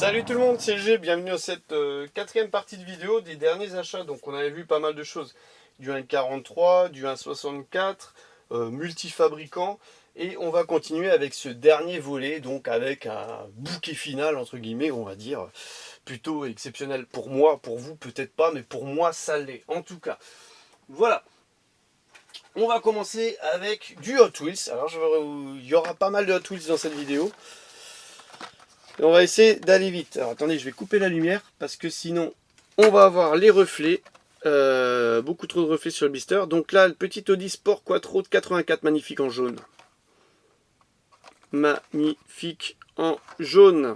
Salut tout le monde, c'est G, bienvenue à cette quatrième partie de vidéo des derniers achats. Donc on avait vu pas mal de choses, du 1.43, du 1.64, multifabricant. Et on va continuer avec ce dernier volet, donc avec un bouquet final, entre guillemets, on va dire, plutôt exceptionnel pour moi, pour vous peut-être pas, mais pour moi ça l'est. En tout cas, voilà. On va commencer avec du Hot Wheels. Alors il y aura pas mal de Hot Wheels dans cette vidéo. Et on va essayer d'aller vite. Alors attendez, je vais couper la lumière parce que sinon on va avoir les reflets. Beaucoup trop de reflets sur le blister. Donc là, le petit Audi Sport Quattro de 84, magnifique en jaune. Magnifique en jaune.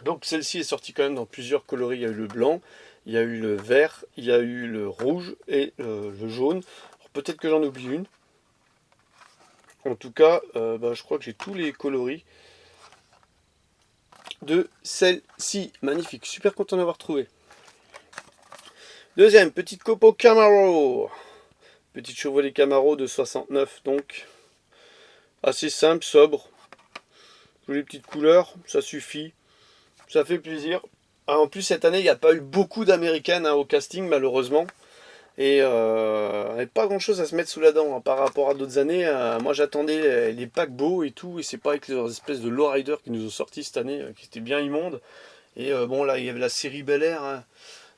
Donc celle-ci est sortie quand même dans plusieurs coloris. Il y a eu le blanc, il y a eu le vert, il y a eu le rouge et le jaune. Peut-être que j'en oublie une. En tout cas, je crois que j'ai tous les coloris de celle-ci. Magnifique, super content d'avoir trouvé. Deuxième, petite Copo Camaro. Petite Chevrolet Camaro de 69, donc assez simple, sobre. Jolie petite couleur, ça suffit. Ça fait plaisir. Ah, en plus, cette année, il n'y a pas eu beaucoup d'américaines au casting, malheureusement. Et pas grand chose à se mettre sous la dent par rapport à d'autres années. Moi, j'attendais les paquebots et tout. Et c'est pas avec les espèces de lowrider qui nous ont sorti cette année, qui étaient bien immondes. Et bon, là, il y avait la série Bel Air. Hein.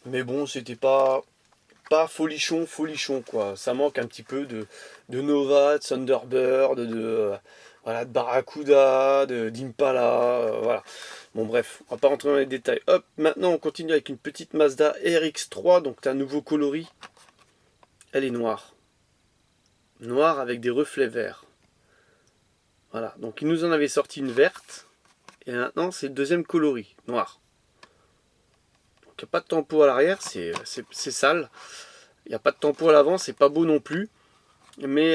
Mais bon, c'était pas folichon quoi. Ça manque un petit peu de Nova, de Thunderbird, voilà, de Barracuda, d'Impala, voilà. Bon bref, on va pas rentrer dans les détails. Hop, maintenant on continue avec une petite Mazda RX-3, donc un nouveau coloris. Elle est noire. Noire avec des reflets verts. Voilà, donc il nous en avait sorti une verte. Et maintenant c'est le deuxième coloris, noir. Donc il n'y a pas de tempo à l'arrière, c'est sale. Il n'y a pas de tempo à l'avant, c'est pas beau non plus. Mais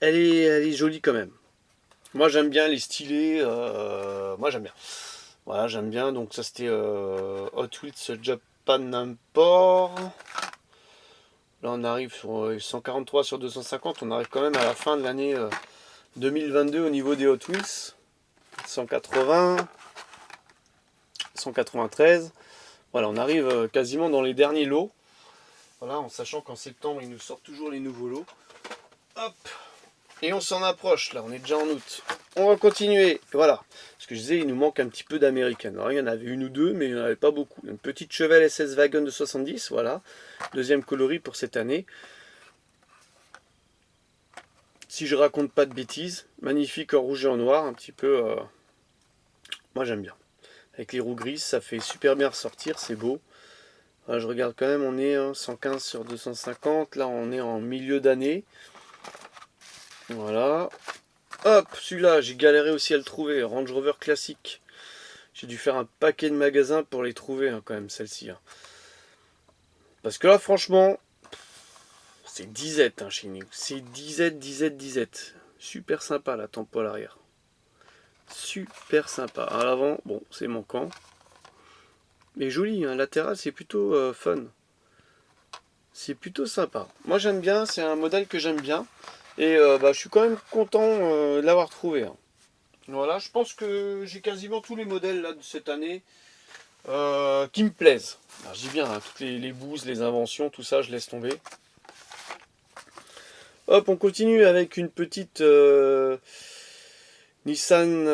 elle est jolie quand même. Moi j'aime bien les stylés. Moi j'aime bien. Voilà, j'aime bien. Donc ça c'était Hot Wheels Japan Import. Là on arrive sur 143 sur 250. On arrive quand même à la fin de l'année 2022 au niveau des Hot Wheels. 180, 193. Voilà, on arrive quasiment dans les derniers lots. Voilà, en sachant qu'en septembre, ils nous sortent toujours les nouveaux lots. Hop. Et on s'en approche, là, on est déjà en août. On va continuer. Voilà. Ce que je disais, il nous manque un petit peu d'américaine. Alors, il y en avait une ou deux, mais il n'y en avait pas beaucoup. Une petite Chevelle SS Wagon de 70, voilà. Deuxième coloris pour cette année. Si je raconte pas de bêtises, magnifique en rouge et en noir, un petit peu... Moi, j'aime bien. Avec les roues grises, ça fait super bien ressortir, c'est beau. Voilà, je regarde quand même, on est 115 sur 250. Là, on est en milieu d'année. Voilà. Hop, celui-là, j'ai galéré aussi à le trouver. Range Rover classique. J'ai dû faire un paquet de magasins pour les trouver, hein, quand même, celle-ci. Hein. Parce que là, franchement, c'est disette hein, chez nous. C'est disette. Super sympa, la tempo à l'arrière. Super sympa. À l'avant, bon, c'est manquant. Mais joli, hein, latéral, c'est plutôt fun. C'est plutôt sympa. Moi, j'aime bien, c'est un modèle que j'aime bien. Et je suis quand même content de l'avoir trouvé. Hein. Voilà, je pense que j'ai quasiment tous les modèles là, de cette année qui me plaisent. Alors, je dis bien, hein, toutes les bouses, les inventions, tout ça, je laisse tomber. Hop, on continue avec une petite Nissan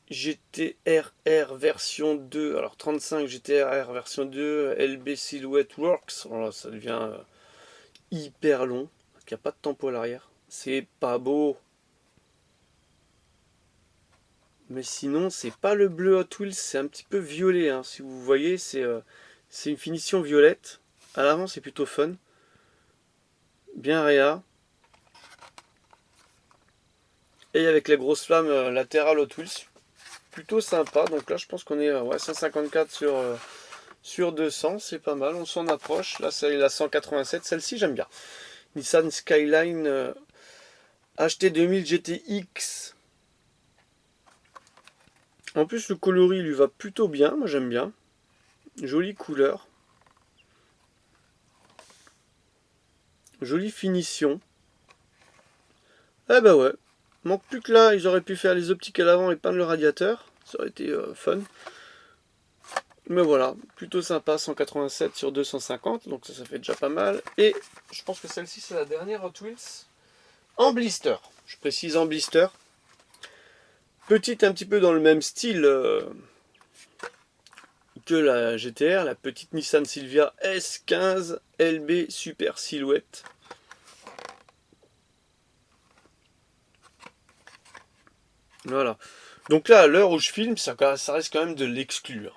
GT-RR version 2. Alors 35 GT-RR version 2, LB Silhouette Works. Voilà, ça devient hyper long, parce qu'il n'y a pas de tempo à l'arrière. C'est pas beau. Mais sinon, c'est pas le bleu Hot Wheels, c'est un petit peu violet. Hein. Si vous voyez, c'est une finition violette. À l'avant, c'est plutôt fun. Bien réa. Et avec les grosses flammes latérales Hot Wheels. Plutôt sympa. Donc là, je pense qu'on est 154 sur 200. C'est pas mal. On s'en approche. Là, c'est la 187. Celle-ci, j'aime bien. Nissan Skyline HT 2000 GTX. En plus, le coloris lui va plutôt bien. Moi, j'aime bien. Jolie couleur. Jolie finition. Eh ben ouais. Manque plus que là, ils auraient pu faire les optiques à l'avant et peindre le radiateur. Ça aurait été fun. Mais voilà, plutôt sympa, 187 sur 250, donc ça fait déjà pas mal. Et je pense que celle-ci c'est la dernière Hot Wheels en blister. Je précise en blister. Petite un petit peu dans le même style que la GTR, la petite Nissan Silvia S15 LB Super Silhouette. Voilà. Donc là, à l'heure où je filme, ça reste quand même de l'exclu.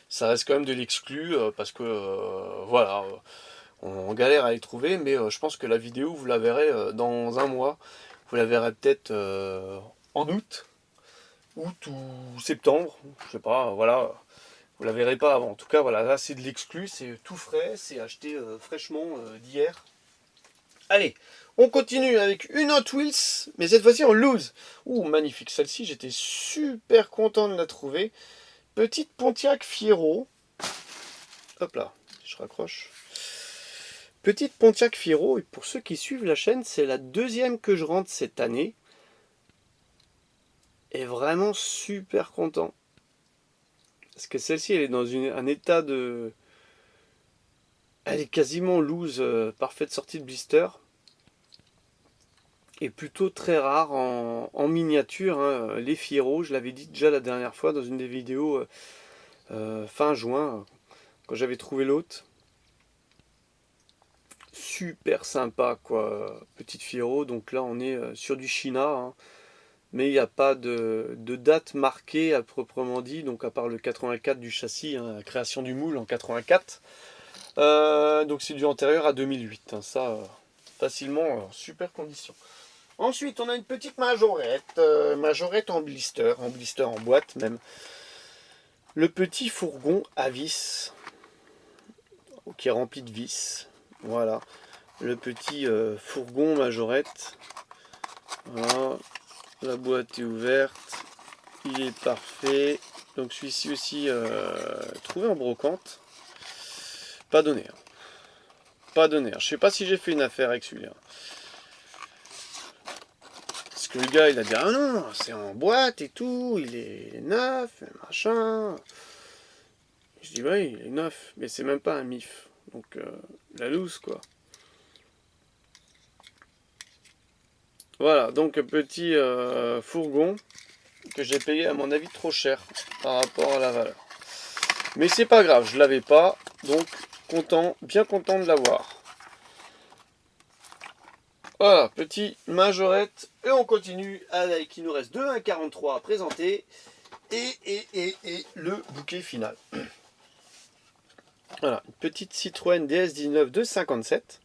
Ça reste quand même de l'exclu parce que voilà, on galère à les trouver, mais je pense que la vidéo vous la verrez dans un mois. Vous la verrez peut-être en août ou septembre, je sais pas, voilà. Vous la verrez pas avant. En tout cas, voilà, là c'est de l'exclu, c'est tout frais, c'est acheté fraîchement d'hier. Allez, on continue avec une Hot Wheels, mais cette fois-ci en loose. Ouh, magnifique, celle-ci, j'étais super content de la trouver. Petite Pontiac Fiero. Hop là, je raccroche. Petite Pontiac Fiero, et pour ceux qui suivent la chaîne, c'est la deuxième que je rentre cette année. Et vraiment super content. Parce que celle-ci, elle est dans un état de... Elle est quasiment loose, parfaite sortie de blister. Et plutôt très rare en miniature. Hein. Les Fiero, je l'avais dit déjà la dernière fois dans une des vidéos fin juin, quand j'avais trouvé l'autre. Super sympa quoi, petite Fiero. Donc là on est sur du China, hein. Mais il n'y a pas de date marquée à proprement dit, donc à part le 84 du châssis, hein, la création du moule en 84. Donc c'est du antérieur à 2008, hein, ça facilement en super condition. Ensuite on a une petite majorette, majorette en blister en boîte même. Le petit fourgon à vis, qui est rempli de vis, voilà. Le petit fourgon majorette, voilà. La boîte est ouverte, il est parfait. Donc celui-ci aussi trouvé en brocante. Pas donné. Hein. Pas donné. Je sais pas si j'ai fait une affaire avec celui-là. Parce que le gars il a dit ah non, c'est en boîte et tout, il est neuf, machin. Je dis oui, il est neuf, mais c'est même pas un MIF. Donc la loose quoi. Voilà, donc petit fourgon que j'ai payé à mon avis trop cher par rapport à la valeur. Mais c'est pas grave, je l'avais pas, donc content, bien content de l'avoir. Voilà, petit majorette, et on continue avec, il nous reste 2 1,43 à présenter, et le bouquet final. Voilà, une petite Citroën DS19 de 57.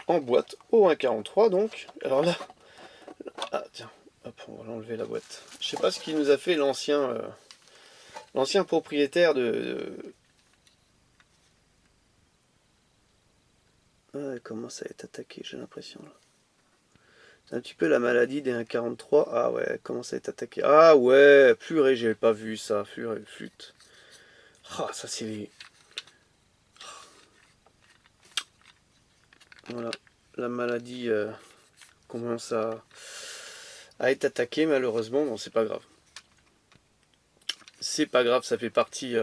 En boîte au 1,43 donc. Alors là, ah tiens, hop, on va l'enlever la boîte. Je sais pas ce qu'il nous a fait l'ancien propriétaire de... Ah, elle commence à être attaquée, j'ai l'impression là. C'est un petit peu la maladie des 1,43. Ah ouais, elle commence à être attaquée. Ah ouais, purée, j'avais pas vu ça, flûte. Ah, ça c'est les... Voilà, la maladie commence à être attaquée malheureusement. Bon, c'est pas grave. C'est pas grave, ça fait partie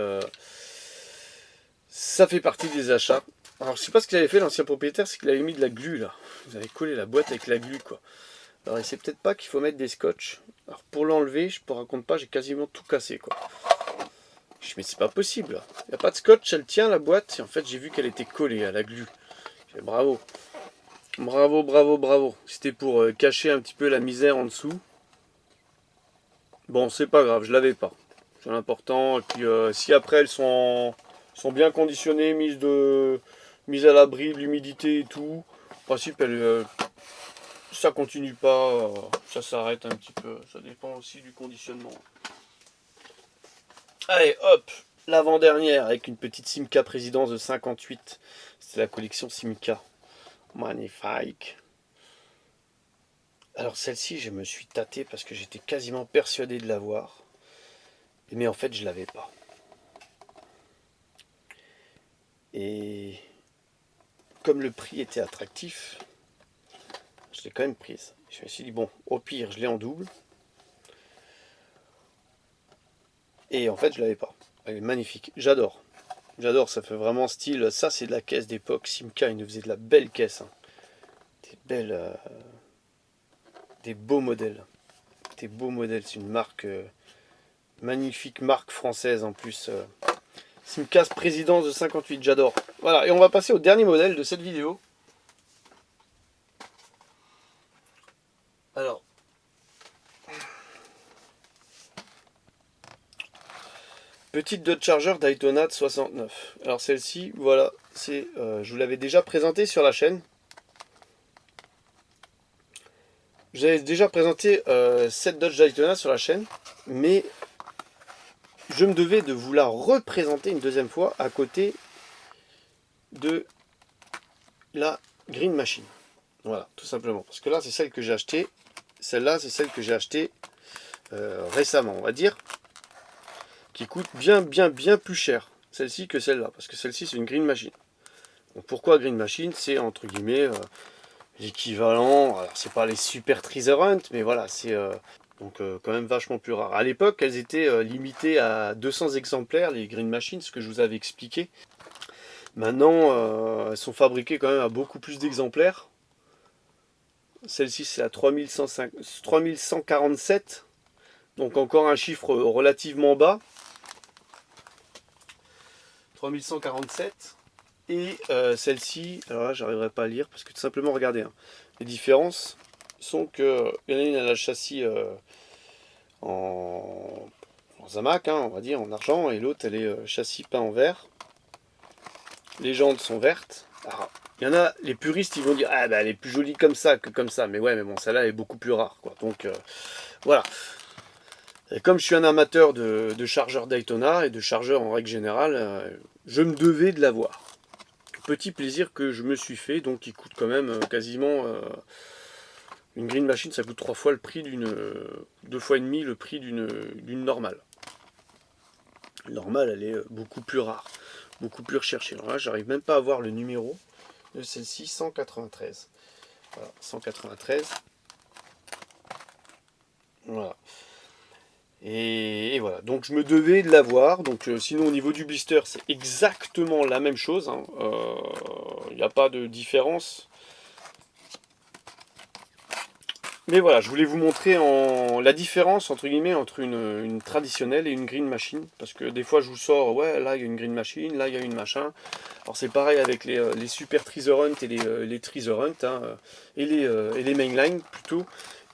des achats. Alors je sais pas ce qu'il avait fait l'ancien propriétaire, c'est qu'il avait mis de la glu là. Vous avez collé la boîte avec la glu quoi. Alors il sait peut-être pas qu'il faut mettre des scotch. Alors pour l'enlever, je te raconte pas, j'ai quasiment tout cassé quoi. Je dis mais c'est pas possible là. Il n'y a pas de scotch, elle tient la boîte. Et en fait j'ai vu qu'elle était collée à la glu. Je dis, bravo. Bravo, bravo, bravo. C'était pour cacher un petit peu la misère en dessous. Bon c'est pas grave, je l'avais pas. C'est l'important. Et puis si après elles sont bien conditionnées, mises à l'abri de l'humidité et tout. En principe ça continue pas, ça s'arrête un petit peu. Ça dépend aussi du conditionnement. Allez hop, l'avant-dernière avec une petite Simca Présidence de 58. C'est la collection Simca. Magnifique. Alors celle-ci je me suis tâté parce que j'étais quasiment persuadé de l'avoir. Mais en fait je l'avais pas. Et comme le prix était attractif, je l'ai quand même prise. Je me suis dit, bon, au pire, je l'ai en double. Et en fait, je l'avais pas. Elle est magnifique. J'adore. J'adore, ça fait vraiment style. Ça, c'est de la caisse d'époque. Simca, il nous faisait de la belle caisse. Hein. Des belles... des beaux modèles. Des beaux modèles. C'est une marque... magnifique marque française en plus. Simca's Présidence de 58, j'adore. Voilà, et on va passer au dernier modèle de cette vidéo. Alors... Petite Dodge Charger Daytona de 69. Alors celle-ci, voilà, c'est, je vous l'avais déjà présentée sur la chaîne. J'avais déjà présenté cette Dodge Daytona sur la chaîne, mais je me devais de vous la représenter une deuxième fois à côté de la Green Machine. Voilà, tout simplement. Parce que là, c'est celle que j'ai achetée. Celle-là, c'est celle que j'ai achetée récemment, on va dire. Qui coûte bien plus cher, celle-ci, que celle-là. Parce que celle-ci, c'est une Green Machine. Donc pourquoi Green Machine? C'est entre guillemets l'équivalent. Alors, c'est pas les super Treasure Hunt, mais voilà, c'est quand même vachement plus rare. À l'époque, elles étaient limitées à 200 exemplaires, les Green Machines, ce que je vous avais expliqué. Maintenant, elles sont fabriquées quand même à beaucoup plus d'exemplaires. Celle-ci, c'est à 3147. Donc encore un chiffre relativement bas. 3147. Et celle-ci, alors là, j'arriverai pas à lire parce que tout simplement, regardez, hein, les différences sont que il y en a une, elle a le châssis en Zamac, hein, on va dire, en argent, et l'autre, elle est châssis peint en vert. Les jantes sont vertes. Alors, il y en a, les puristes, ils vont dire, ah bah elle est plus jolie comme ça que comme ça. Mais ouais, mais bon, celle-là est beaucoup plus rare, quoi. Donc voilà. Et comme je suis un amateur de chargeurs Daytona et de chargeurs en règle générale, je me devais de l'avoir. Petit plaisir que je me suis fait, donc il coûte quand même quasiment... une Green Machine, ça coûte 3 fois le prix d'une... 2 fois et demi le prix d'une normale. La normale, elle est beaucoup plus rare, beaucoup plus recherchée. Alors là, j'arrive même pas à voir le numéro de celle-ci, 193. Voilà, 193. Voilà. Et voilà, donc je me devais de l'avoir. Donc sinon au niveau du blister, c'est exactement la même chose. Il n'y a pas de différence. Mais voilà, je voulais vous montrer la différence entre guillemets entre une traditionnelle et une Green Machine. Parce que des fois je vous sors, ouais, là il y a une Green Machine, là il y a une machin. Alors c'est pareil avec les Super Treasure Hunt et les Treasure Hunt, hein, et les Mainline plutôt.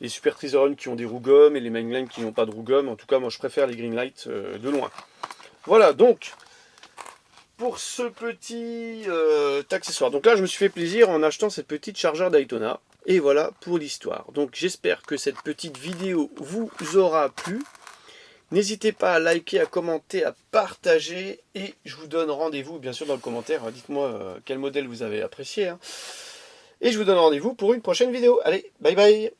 Les Super Treasure Hunt qui ont des roues gommes et les Mainline qui n'ont pas de roues gommes. En tout cas, moi je préfère les Greenlight de loin. Voilà, donc pour ce petit accessoire. Donc là, je me suis fait plaisir en achetant cette petite chargeur Daytona. Et voilà pour l'histoire. Donc j'espère que cette petite vidéo vous aura plu. N'hésitez pas à liker, à commenter, à partager. Et je vous donne rendez-vous, bien sûr, dans le commentaire. Dites-moi quel modèle vous avez apprécié. Hein. Et je vous donne rendez-vous pour une prochaine vidéo. Allez, bye bye!